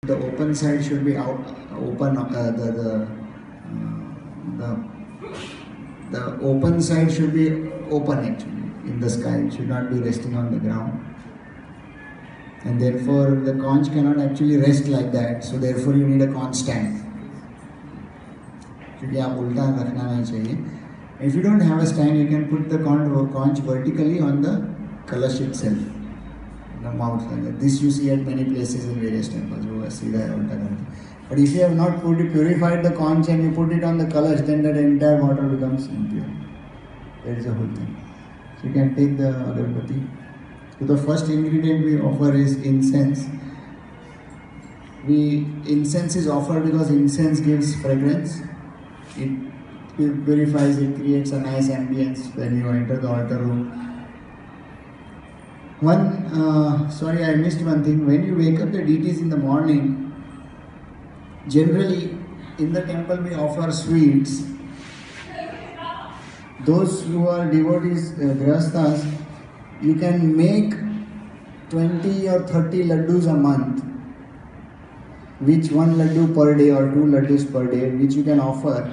The open side should be out, open. The open side should be open actually in the sky. It should not be resting on the ground, and therefore the conch cannot actually rest like that. So therefore you need a conch stand. क्योंकि आप उल्टा रखना नहीं चाहिए. If you don't have a stand, you can put the conch vertically on the kalash itself, the mouth like that. This you see at many places in various temples. वो सीधा उल्टा करते. But if you have not purified the conch and you put it on the kalash, then that entire water becomes impure. That is the whole thing. So you can take the agarbatti. So the first ingredient we offer is incense. Incense is offered because incense gives fragrance. It purifies, it creates a nice ambience when you enter the altar room. Sorry, I missed one thing. When you wake up the deities in the morning, generally in the temple we offer sweets. Those who are devotees, grihasthas, you can make 20 or 30 laddus a month, which one laddu per day or 2 laddus per day, which you can offer.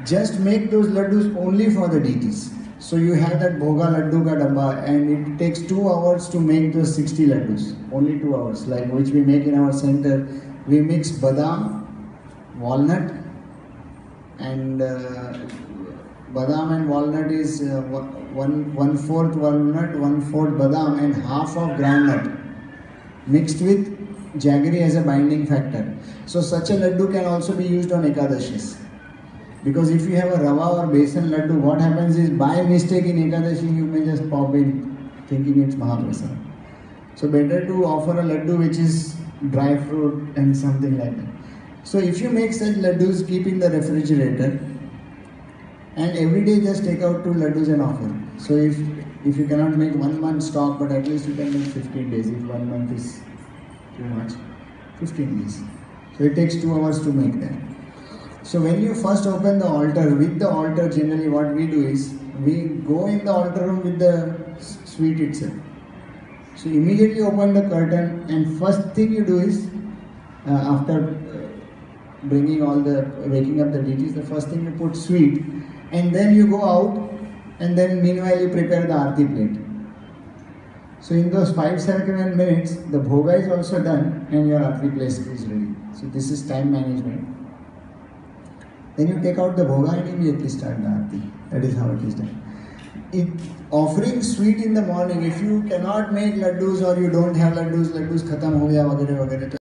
Just make those laddus only for the deities. So you have that bhoga laddu ka dabba, and it takes 2 hours to make those 60 laddus. Only 2 hours, like which we make in our center. We mix badam, walnut, and badam and walnut is one fourth walnut, 1/4 badam, and half of groundnut mixed with jaggery as a binding factor. So such a laddu can also be used on Ekadashis. Because if you have a rava or besan laddu, what happens is by mistake in Ekadashi you may just pop in thinking it's Mahaprasad. So better to offer a laddu which is dry fruit and something like that. So if you make such laddus, keep in the refrigerator, and every day just take out 2 laddus and offer. So if you cannot make 1 month stock, but at least you can make 15 days. If 1 month is too much, 15 days. So it takes 2 hours to make that. So when you first open the altar, with the altar generally what we do is, we go in the altar room with the sweet itself. So immediately open the curtain, and first thing you do is, after waking up the deities, the first thing you put sweet, and then you go out, and then meanwhile you prepare the aarti plate. So in those 5-7 minutes, the bhoga is also done and your aarti plate is ready. So this is time management. Then you take out the bhoga and immediately start the aarti. That is how it is done. Offering sweet in the morning, if you cannot make laddus or you don't have laddus khatam ho gaya, वगैरह वगैरह.